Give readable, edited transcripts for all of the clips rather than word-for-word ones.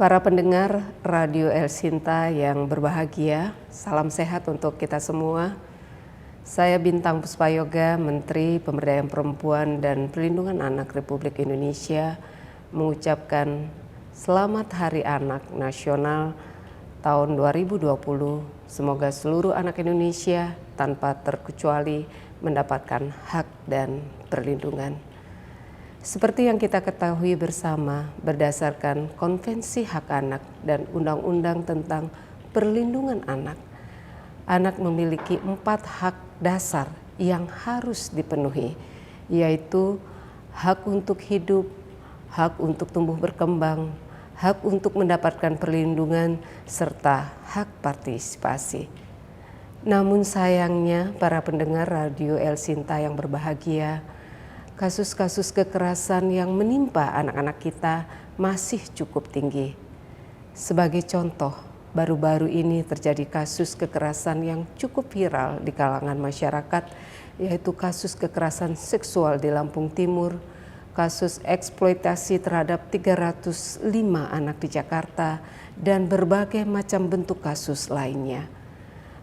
Para pendengar Radio El Sinta yang berbahagia, salam sehat untuk kita semua. Saya Bintang Puspayoga, Menteri Pemberdayaan Perempuan dan Perlindungan Anak Republik Indonesia, mengucapkan Selamat Hari Anak Nasional tahun 2020. Semoga seluruh anak Indonesia tanpa terkecuali mendapatkan hak dan perlindungan. Seperti yang kita ketahui bersama, berdasarkan Konvensi Hak Anak dan Undang-Undang tentang Perlindungan Anak, anak memiliki 4 hak dasar yang harus dipenuhi, yaitu hak untuk hidup, hak untuk tumbuh berkembang, hak untuk mendapatkan perlindungan, serta hak partisipasi. Namun sayangnya, para pendengar Radio El Sinta yang berbahagia, kasus-kasus kekerasan yang menimpa anak-anak kita masih cukup tinggi. Sebagai contoh, baru-baru ini terjadi kasus kekerasan yang cukup viral di kalangan masyarakat, yaitu kasus kekerasan seksual di Lampung Timur, kasus eksploitasi terhadap 305 anak di Jakarta, dan berbagai macam bentuk kasus lainnya.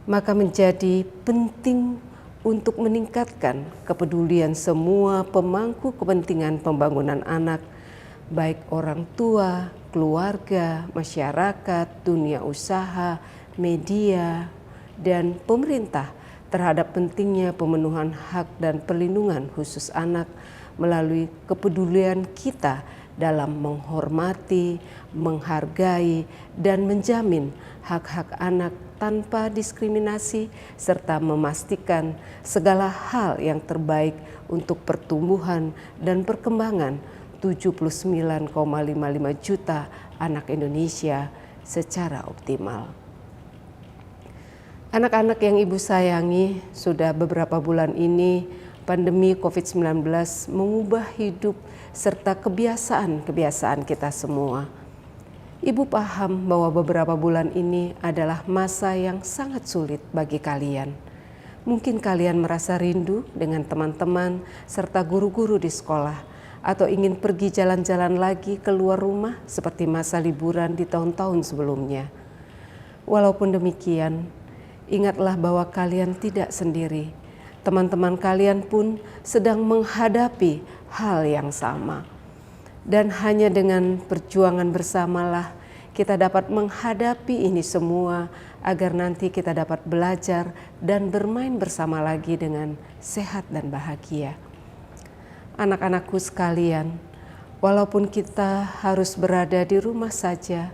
Maka menjadi penting untuk meningkatkan kepedulian semua pemangku kepentingan pembangunan anak, baik orang tua, keluarga, masyarakat, dunia usaha, media, dan pemerintah terhadap pentingnya pemenuhan hak dan perlindungan khusus anak melalui kepedulian kita dalam menghormati, menghargai, dan menjamin hak-hak anak tanpa diskriminasi, serta memastikan segala hal yang terbaik untuk pertumbuhan dan perkembangan 79,55 juta anak Indonesia secara optimal. Anak-anak yang Ibu sayangi, sudah beberapa bulan ini pandemi COVID-19 mengubah hidup serta kebiasaan-kebiasaan kita semua. Ibu paham bahwa beberapa bulan ini adalah masa yang sangat sulit bagi kalian. Mungkin kalian merasa rindu dengan teman-teman serta guru-guru di sekolah, atau ingin pergi jalan-jalan lagi keluar rumah seperti masa liburan di tahun-tahun sebelumnya. Walaupun demikian, ingatlah bahwa kalian tidak sendiri. Teman-teman kalian pun sedang menghadapi hal yang sama. Dan hanya dengan perjuangan bersamalah kita dapat menghadapi ini semua agar nanti kita dapat belajar dan bermain bersama lagi dengan sehat dan bahagia. Anak-anakku sekalian, walaupun kita harus berada di rumah saja,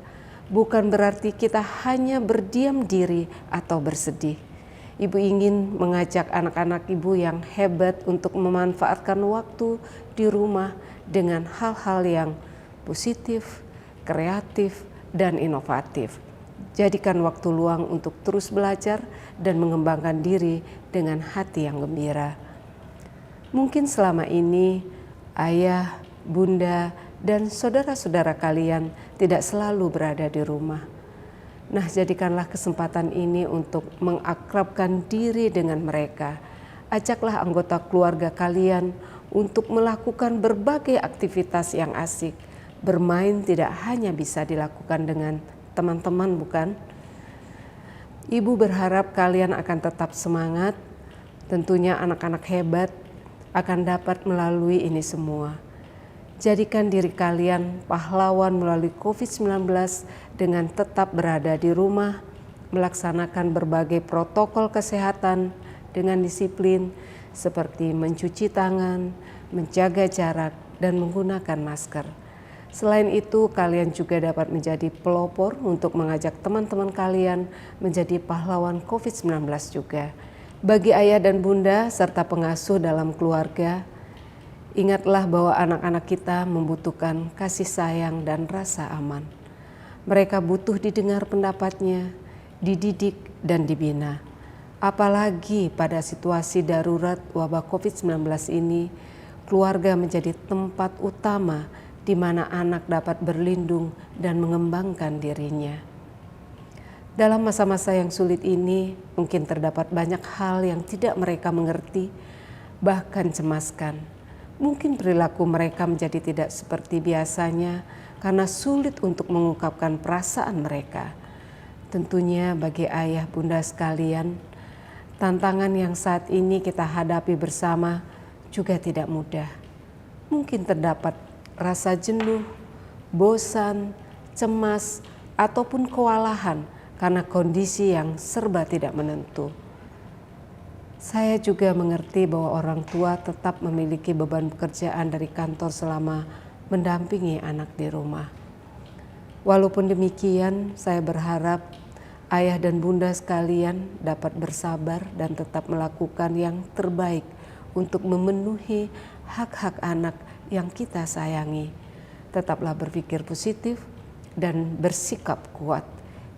bukan berarti kita hanya berdiam diri atau bersedih. Ibu ingin mengajak anak-anak ibu yang hebat untuk memanfaatkan waktu di rumah dengan hal-hal yang positif, kreatif, dan inovatif. Jadikan waktu luang untuk terus belajar dan mengembangkan diri dengan hati yang gembira. Mungkin selama ini ayah, bunda, dan saudara-saudara kalian tidak selalu berada di rumah. Nah, jadikanlah kesempatan ini untuk mengakrabkan diri dengan mereka. Ajaklah anggota keluarga kalian untuk melakukan berbagai aktivitas yang asik. Bermain tidak hanya bisa dilakukan dengan teman-teman, bukan? Ibu berharap kalian akan tetap semangat. Tentunya anak-anak hebat akan dapat melalui ini semua. Jadikan diri kalian pahlawan melalui COVID-19 dengan tetap berada di rumah, melaksanakan berbagai protokol kesehatan dengan disiplin seperti mencuci tangan, menjaga jarak, dan menggunakan masker. Selain itu, kalian juga dapat menjadi pelopor untuk mengajak teman-teman kalian menjadi pahlawan COVID-19 juga. Bagi ayah dan bunda serta pengasuh dalam keluarga, ingatlah bahwa anak-anak kita membutuhkan kasih sayang dan rasa aman. Mereka butuh didengar pendapatnya, dididik dan dibina. Apalagi pada situasi darurat wabah COVID-19 ini, keluarga menjadi tempat utama di mana anak dapat berlindung dan mengembangkan dirinya. Dalam masa-masa yang sulit ini, mungkin terdapat banyak hal yang tidak mereka mengerti, bahkan cemaskan. Mungkin perilaku mereka menjadi tidak seperti biasanya karena sulit untuk mengungkapkan perasaan mereka. Tentunya bagi ayah bunda sekalian, tantangan yang saat ini kita hadapi bersama juga tidak mudah. Mungkin terdapat rasa jenuh, bosan, cemas, ataupun kewalahan karena kondisi yang serba tidak menentu. Saya juga mengerti bahwa orang tua tetap memiliki beban pekerjaan dari kantor selama mendampingi anak di rumah. Walaupun demikian, saya berharap ayah dan bunda sekalian dapat bersabar dan tetap melakukan yang terbaik untuk memenuhi hak-hak anak yang kita sayangi. Tetaplah berpikir positif dan bersikap kuat.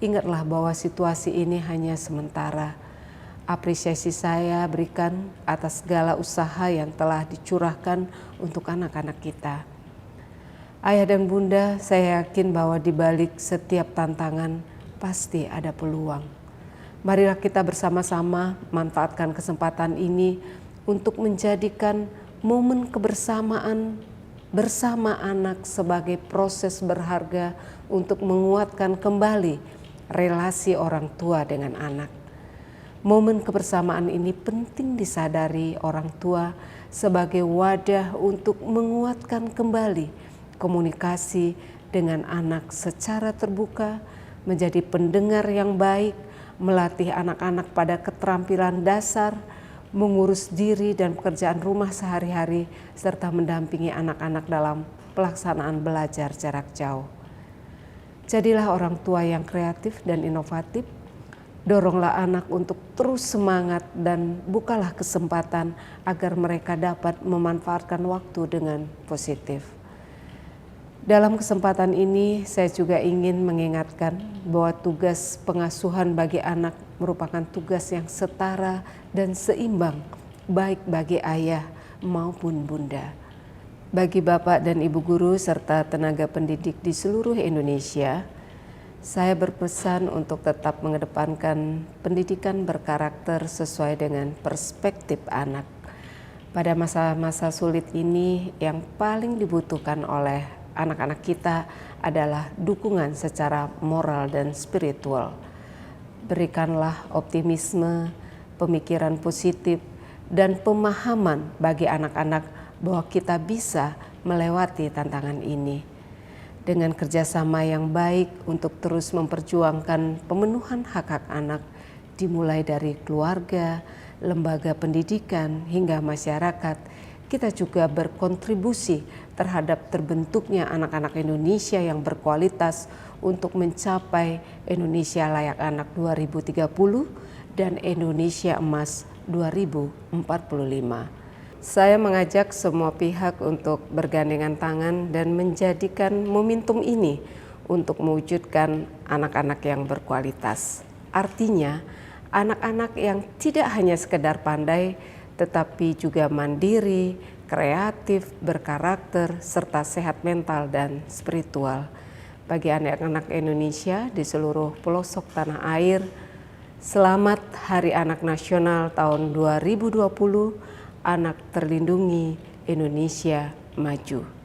Ingatlah bahwa situasi ini hanya sementara. Apresiasi saya berikan atas segala usaha yang telah dicurahkan untuk anak-anak kita. Ayah dan bunda, saya yakin bahwa di balik setiap tantangan pasti ada peluang. Marilah kita bersama-sama manfaatkan kesempatan ini untuk menjadikan momen kebersamaan bersama anak sebagai proses berharga untuk menguatkan kembali relasi orang tua dengan anak. Momen kebersamaan ini penting disadari orang tua sebagai wadah untuk menguatkan kembali komunikasi dengan anak secara terbuka, menjadi pendengar yang baik, melatih anak-anak pada keterampilan dasar, mengurus diri dan pekerjaan rumah sehari-hari, serta mendampingi anak-anak dalam pelaksanaan belajar jarak jauh. Jadilah orang tua yang kreatif dan inovatif, doronglah anak untuk terus semangat dan bukalah kesempatan agar mereka dapat memanfaatkan waktu dengan positif. Dalam kesempatan ini saya juga ingin mengingatkan bahwa tugas pengasuhan bagi anak merupakan tugas yang setara dan seimbang baik bagi ayah maupun bunda. Bagi Bapak dan Ibu guru serta tenaga pendidik di seluruh Indonesia, saya berpesan untuk tetap mengedepankan pendidikan berkarakter sesuai dengan perspektif anak. Pada masa-masa sulit ini yang paling dibutuhkan oleh anak-anak kita adalah dukungan secara moral dan spiritual. Berikanlah optimisme, pemikiran positif, dan pemahaman bagi anak-anak bahwa kita bisa melewati tantangan ini. Dengan kerjasama yang baik untuk terus memperjuangkan pemenuhan hak-hak anak, dimulai dari keluarga, lembaga pendidikan, hingga masyarakat, kita juga berkontribusi terhadap terbentuknya anak-anak Indonesia yang berkualitas untuk mencapai Indonesia Layak Anak 2030 dan Indonesia Emas 2045. Saya mengajak semua pihak untuk bergandengan tangan dan menjadikan momentum ini untuk mewujudkan anak-anak yang berkualitas. Artinya, anak-anak yang tidak hanya sekedar pandai, tetapi juga mandiri, kreatif, berkarakter, serta sehat mental dan spiritual. Bagi anak-anak Indonesia di seluruh pelosok tanah air, selamat Hari Anak Nasional tahun 2020, Anak Terlindungi, Indonesia Maju.